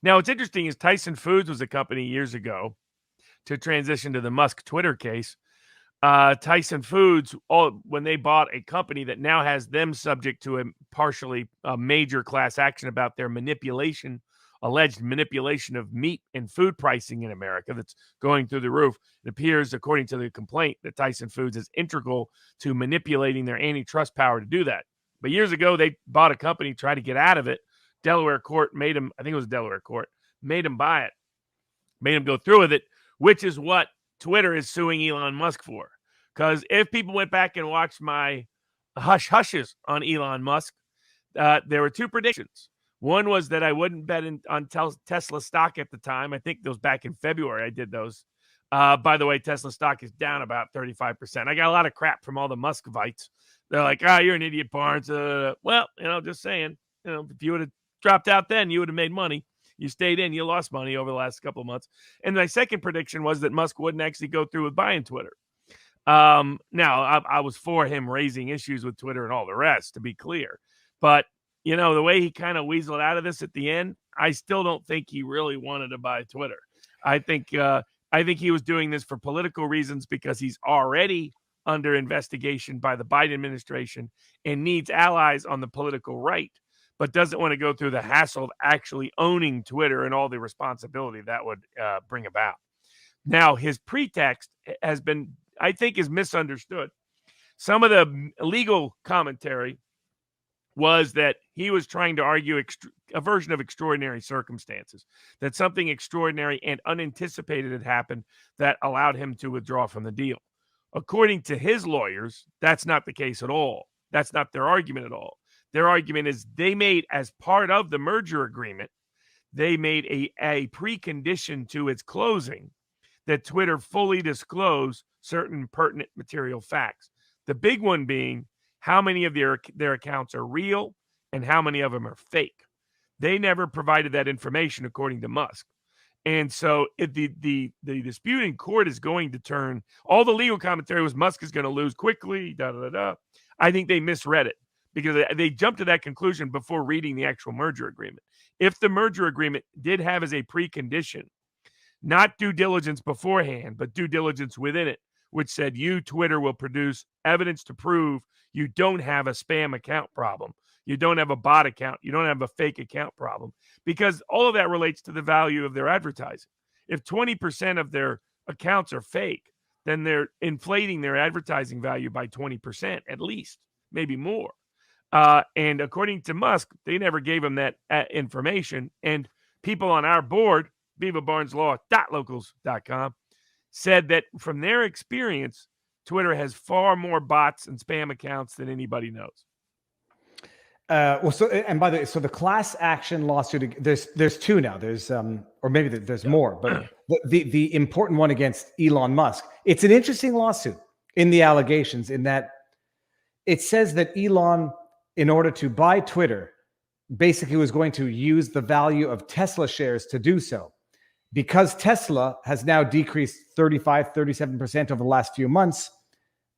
Now, what's interesting is Tyson Foods was a company years ago to transition to the Musk Twitter case. Tyson Foods, when they bought a company that now has them subject to a major class action about their alleged manipulation of meat and food pricing in America that's going through the roof. It appears, according to the complaint, that Tyson Foods is integral to manipulating their antitrust power to do that. But years ago, they bought a company, tried to get out of it. Delaware court made them, I think it was Delaware court, made them buy it, made them go through with it, which is what Twitter is suing Elon Musk for. Because if people went back and watched my hush-hushes on Elon Musk, there were two predictions. One was that I wouldn't bet on Tesla stock at the time. I think those back in February I did those. By the way, Tesla stock is down about 35%. I got a lot of crap from all the Muskovites. They're like, you're an idiot, Barnes. Well, just saying, if you would have dropped out then, you would have made money. You stayed in, you lost money over the last couple of months. And my second prediction was that Musk wouldn't actually go through with buying Twitter. Now, I was for him raising issues with Twitter and all the rest, to be clear. But, the way he kind of weaseled out of this at the end, I still don't think he really wanted to buy Twitter. I think he was doing this for political reasons because he's already under investigation by the Biden administration and needs allies on the political right, but doesn't want to go through the hassle of actually owning Twitter and all the responsibility that would bring about. Now, his pretext has been, I think, is misunderstood. Some of the legal commentary was that he was trying to argue a version of extraordinary circumstances, that something extraordinary and unanticipated had happened that allowed him to withdraw from the deal. According to his lawyers, that's not the case at all. That's not their argument at all. Their argument is they made, as part of the merger agreement, they made a precondition to its closing that Twitter fully disclose certain pertinent material facts. The big one being how many of their accounts are real and how many of them are fake. They never provided that information, according to Musk. And so the dispute in court is going to turn, all the legal commentary was Musk is going to lose quickly, I think they misread it because they jumped to that conclusion before reading the actual merger agreement. If the merger agreement did have as a precondition, not due diligence beforehand, but due diligence within it, which said you, Twitter, will produce evidence to prove you don't have a spam account problem. You don't have a bot account. You don't have a fake account problem, because all of that relates to the value of their advertising. If 20% of their accounts are fake, then they're inflating their advertising value by 20% at least, maybe more. And according to Musk, they never gave him that information. And people on our board, beaverbarneslaw.locals.com, said that from their experience, Twitter has far more bots and spam accounts than anybody knows. And by the way, so the class action lawsuit, there's two now. There's or maybe there's more, but the important one against Elon Musk. It's an interesting lawsuit in the allegations, in that it says that Elon, in order to buy Twitter, basically was going to use the value of Tesla shares to do so. Because Tesla has now decreased 37% over the last few months,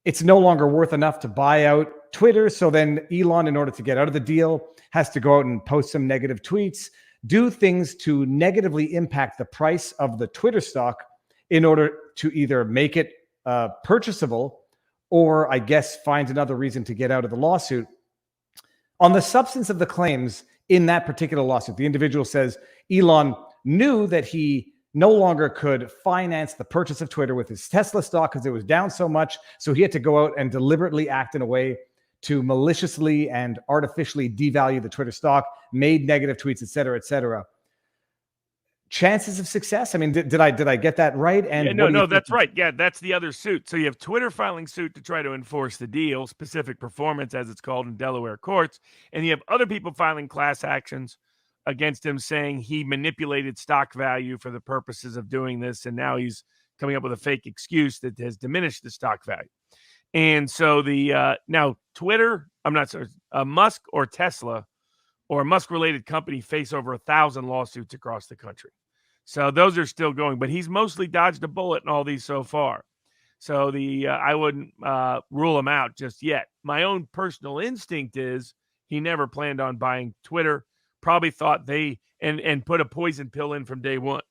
it's no longer worth enough to buy out Twitter. So then Elon, in order to get out of the deal, has to go out and post some negative tweets, do things to negatively impact the price of the Twitter stock in order to either make it purchasable or, I guess, find another reason to get out of the lawsuit. On the substance of the claims in that particular lawsuit, the individual says Elon knew that he no longer could finance the purchase of Twitter with his Tesla stock because it was down so much. So he had to go out and deliberately act in a way to maliciously and artificially devalue the Twitter stock, made negative tweets, et cetera, et cetera. Chances of success? I mean, did I get that right? And no, that's right. Yeah, that's the other suit. So you have Twitter filing suit to try to enforce the deal, specific performance, as it's called in Delaware courts. And you have other people filing class actions against him, saying he manipulated stock value for the purposes of doing this, and now he's coming up with a fake excuse that has diminished the stock value. And so now Twitter, I'm not sure, Musk or Tesla or a Musk-related company face over 1,000 lawsuits across the country. So those are still going, but he's mostly dodged a bullet in all these so far. So I wouldn't rule him out just yet. My own personal instinct is he never planned on buying Twitter. Probably thought they and put a poison pill in from day one.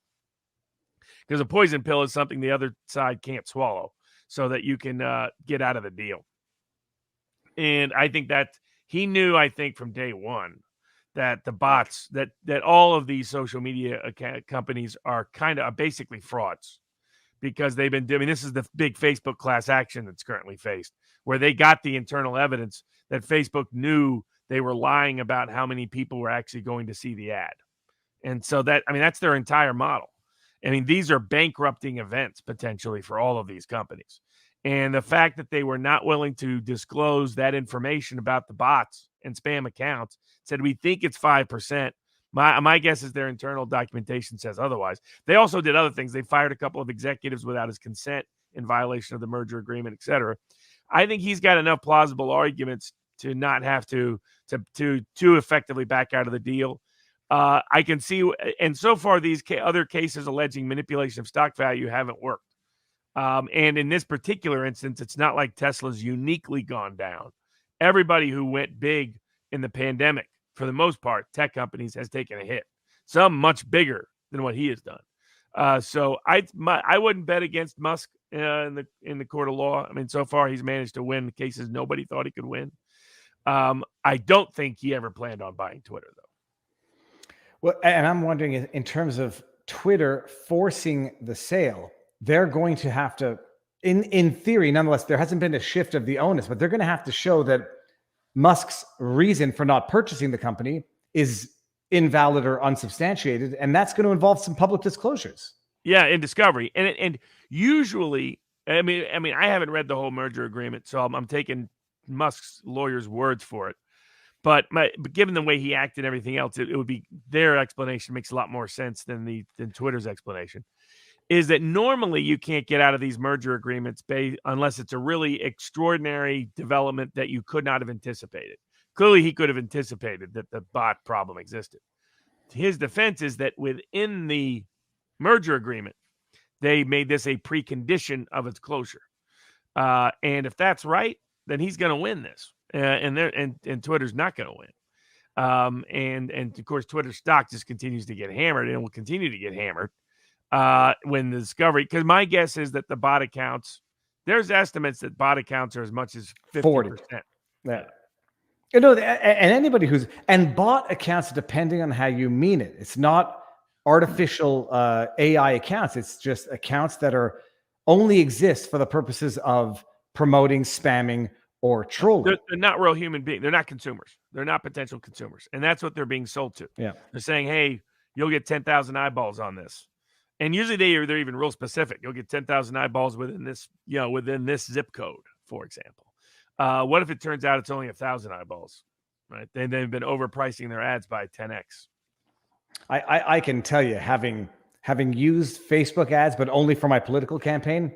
Because a poison pill is something the other side can't swallow, so that you can get out of the deal. And I think that he knew, I think from day one, that the bots, that all of these social media companies are kind of basically frauds, because they've been doing, this is the big Facebook class action that's currently faced, where they got the internal evidence that Facebook knew they were lying about how many people were actually going to see the ad. And so that, I mean, that's their entire model. I mean, these are bankrupting events potentially for all of these companies. And the fact that they were not willing to disclose that information about the bots and spam accounts, said, we think it's 5%. My guess is their internal documentation says otherwise. They also did other things. They fired a couple of executives without his consent in violation of the merger agreement, et cetera. I think he's got enough plausible arguments to not have to effectively back out of the deal. I can see, and so far these other cases alleging manipulation of stock value haven't worked. And in this particular instance, it's not like Tesla's uniquely gone down. Everybody who went big in the pandemic, for the most part, tech companies, has taken a hit. Some much bigger than what he has done. So I wouldn't bet against Musk in the court of law. I mean, so far he's managed to win cases nobody thought he could win. I don't think he ever planned on buying Twitter, though. Well, and I'm wondering, in terms of Twitter forcing the sale, they're going to have to, in theory, nonetheless, there hasn't been a shift of the onus, but they're going to have to show that Musk's reason for not purchasing the company is invalid or unsubstantiated, and that's going to involve some public disclosures. Yeah, in discovery, and usually, I mean, I haven't read the whole merger agreement, so I'm taking Musk's lawyer's words for it. But given the way he acted and everything else, it would be, their explanation makes a lot more sense than Twitter's explanation. Is that normally you can't get out of these merger agreements unless it's a really extraordinary development that you could not have anticipated. Clearly, he could have anticipated that the bot problem existed. His defense is that within the merger agreement, they made this a precondition of its closure. And if that's right, then he's going to win this. And Twitter's not going to win. And of course, Twitter stock just continues to get hammered and will continue to get hammered when the discovery, because my guess is that the bot accounts, there's estimates that bot accounts are as much as 50%. 40. Yeah. You know, and anybody and bot accounts, depending on how you mean it, it's not artificial AI accounts. It's just accounts that only exist for the purposes of promoting, spamming, or trolling. They're not real human beings. They're not consumers. They're not potential consumers. And that's what they're being sold to. Yeah. They're saying, hey, you'll get 10,000 eyeballs on this. And usually they're even real specific. You'll get 10,000 eyeballs within this, within this zip code, for example. What if it turns out it's only 1,000 eyeballs, right? They've been overpricing their ads by 10x. I can tell you, having used Facebook ads, but only for my political campaign,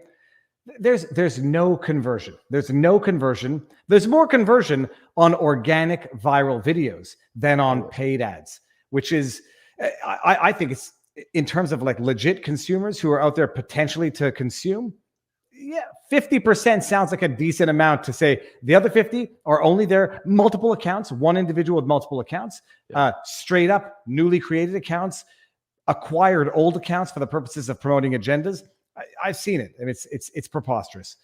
there's no conversion. There's no conversion. There's more conversion on organic viral videos than on paid ads, which is, I think it's, in terms of like legit consumers who are out there potentially to consume, yeah, 50% sounds like a decent amount to say. The other 50 are only their multiple accounts, one individual with multiple accounts, straight up newly created accounts, acquired old accounts for the purposes of promoting agendas. I've seen it, and it's preposterous.